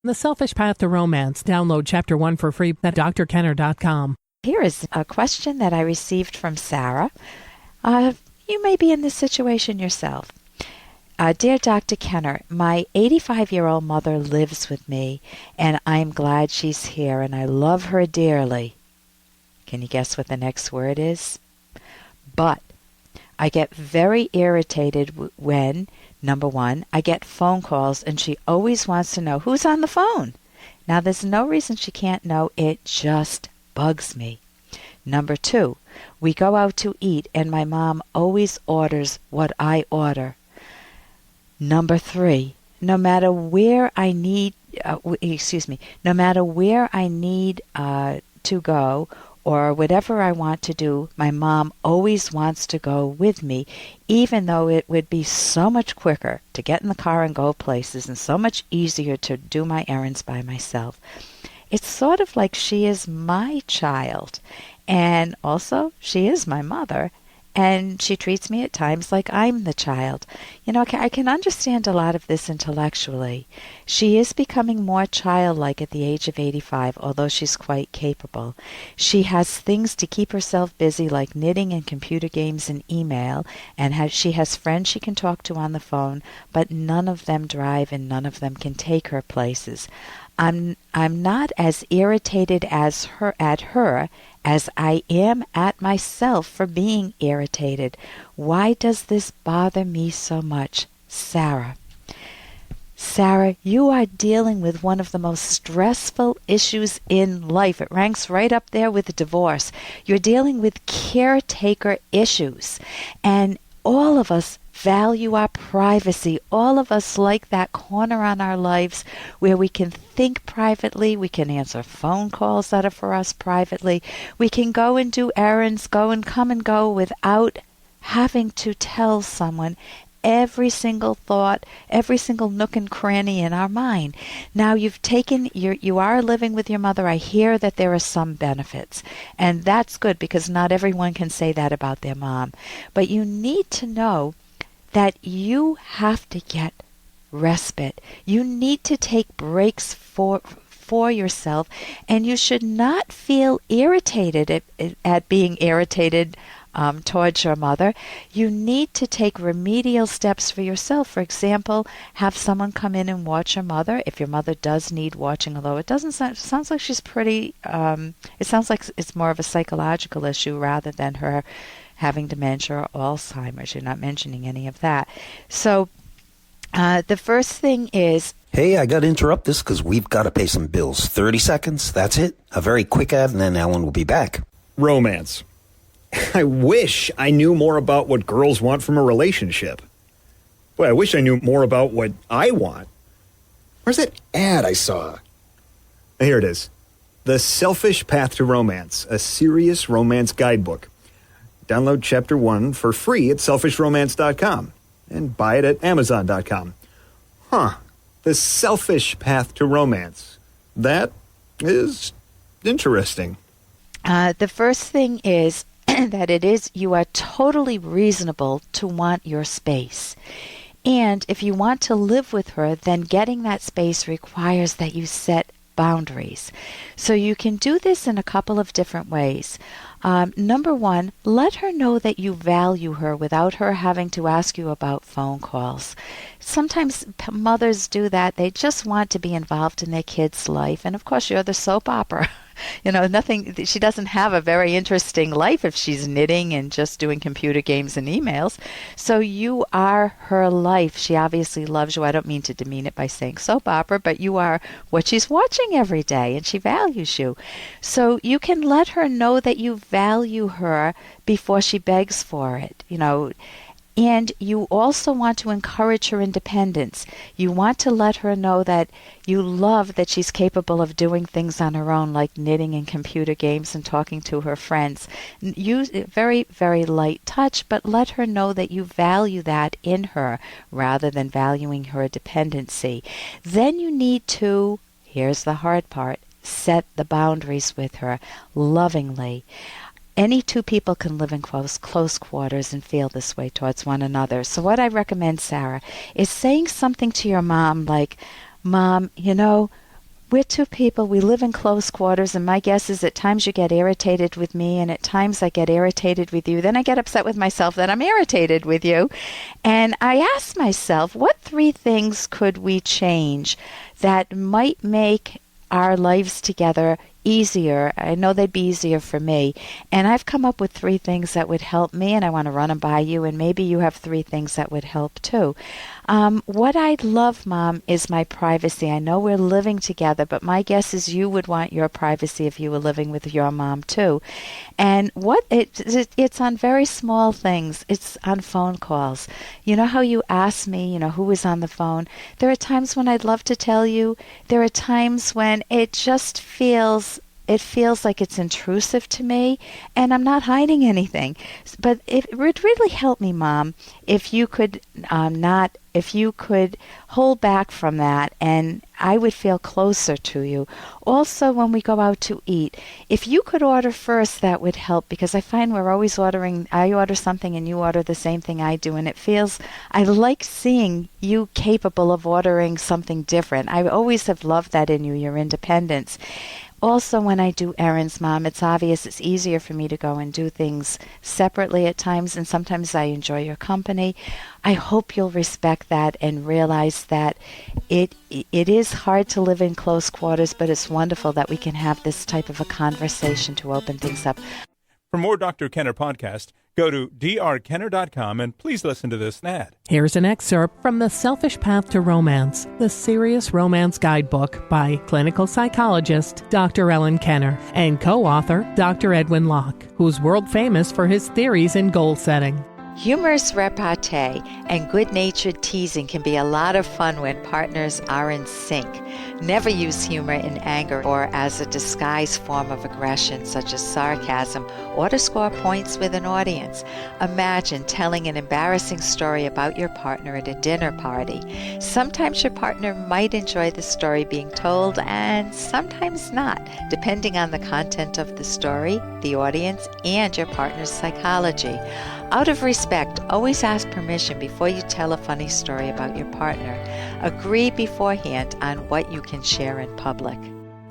The Selfish Path to Romance. Download Chapter 1 for free at drkenner.com. Here is a question that I received from Sarah. You may be in this situation yourself. Dear Dr. Kenner, my 85-year-old mother lives with me, and I'm glad she's here, and I love her dearly. Can you guess what the next word is? But I get very irritated when, number one, I get phone calls, and she always wants to know who's on the phone. Now, there's no reason she can't know. It just bugs me. Number two, we go out to eat, and my mom always orders what I order. Number three, no matter where I need to go or whatever I want to do, my mom always wants to go with me, even though it would be so much quicker to get in the car and go places and so much easier to do my errands by myself. It's sort of like she is my child, and also she is my mother. And she treats me at times like I'm the child. You know, I can understand a lot of this intellectually. She is becoming more childlike at the age of 85, although she's quite capable. She has things to keep herself busy, like knitting and computer games and email, and she has friends she can talk to on the phone, but none of them drive and none of them can take her places. I'm not as irritated at her as I am at myself for being irritated. Why does this bother me so much? Sarah. Sarah, you are dealing with one of the most stressful issues in life. It ranks right up there with divorce. You're dealing with caretaker issues. And all of us value our privacy. All of us like that corner on our lives where we can think privately, we can answer phone calls that are for us privately, we can go and do errands, go and come and go without having to tell someone every single thought, every single nook and cranny in our mind. Now you are living with your mother. I hear that there are some benefits, and that's good because not everyone can say that about their mom. But you need to know that you have to get respite. You need to take breaks for yourself, and you should not feel irritated at being irritated towards your mother. You need to take remedial steps for yourself. For example, have someone come in and watch your mother if your mother does need watching, although it sounds like she's pretty, it sounds like it's more of a psychological issue rather than her having dementia or Alzheimer's. You're not mentioning any of that. So the first thing is... Hey, I got to interrupt this because we've got to pay some bills. 30 seconds, that's it. A very quick ad, and then Ellen will be back. Romance. I wish I knew more about what girls want from a relationship. Boy, I wish I knew more about what I want. Where's that ad I saw? Here it is. The Selfish Path to Romance, a serious romance guidebook. Download Chapter 1 for free at selfishromance.com and buy it at amazon.com. The Selfish Path to Romance. That is interesting. The first thing is that you are totally reasonable to want your space. And if you want to live with her, then getting that space requires that you set boundaries. So you can do this in a couple of different ways. Number one, let her know that you value her without her having to ask you about phone calls. Sometimes mothers do that. They just want to be involved in their kid's life. And of course, you're the soap opera. She doesn't have a very interesting life if she's knitting and just doing computer games and emails. So you are her life. She obviously loves you. I don't mean to demean it by saying soap opera, but you are what she's watching every day, and she values you. So you can let her know that you value her before she begs for it, And you also want to encourage her independence. You want to let her know that you love that she's capable of doing things on her own, like knitting and computer games and talking to her friends. Use very, very light touch, but let her know that you value that in her rather than valuing her dependency. Then you need to, here's the hard part, set the boundaries with her lovingly. Any two people can live in close quarters and feel this way towards one another. So what I recommend, Sarah, is saying something to your mom like, Mom, we're two people. We live in close quarters, and my guess is at times you get irritated with me, and at times I get irritated with you. Then I get upset with myself that I'm irritated with you. And I ask myself, what 3 things could we change that might make our lives together easier? I know they'd be easier for me. And I've come up with 3 things that would help me, and I want to run them by you, and maybe you have 3 things that would help too. What I'd love, Mom, is my privacy. I know we're living together, but my guess is you would want your privacy if you were living with your mom too. And it's on very small things. It's on phone calls. You know how you ask me, who was on the phone? There are times when I'd love to tell you. There are times when it just feels like it's intrusive to me, and I'm not hiding anything. But it would really help me, Mom, if you could hold back from that, and I would feel closer to you. Also, when we go out to eat, if you could order first, that would help, because I find we're always ordering. I order something and you order the same thing I do, and I like seeing you capable of ordering something different. I always have loved that in you, your independence. Also, when I do errands, Mom, it's obvious it's easier for me to go and do things separately at times, and sometimes I enjoy your company. I hope you'll respect that and realize that it is hard to live in close quarters, but it's wonderful that we can have this type of a conversation to open things up. For more Dr. Kenner podcast, go to drkenner.com and please listen to this ad. Here's an excerpt from The Selfish Path to Romance, the Serious Romance Guidebook by clinical psychologist Dr. Ellen Kenner and co-author Dr. Edwin Locke, who's world famous for his theories in goal setting. Humorous repartee and good-natured teasing can be a lot of fun when partners are in sync. Never use humor in anger or as a disguised form of aggression, such as sarcasm, or to score points with an audience. Imagine telling an embarrassing story about your partner at a dinner party. Sometimes your partner might enjoy the story being told, and sometimes not, depending on the content of the story, the audience, and your partner's psychology. Out of respect, always ask permission before you tell a funny story about your partner. Agree beforehand on what you can share in public.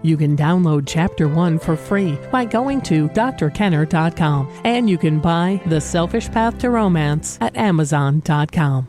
You can download Chapter 1 for free by going to drkenner.com, and you can buy The Selfish Path to Romance at amazon.com.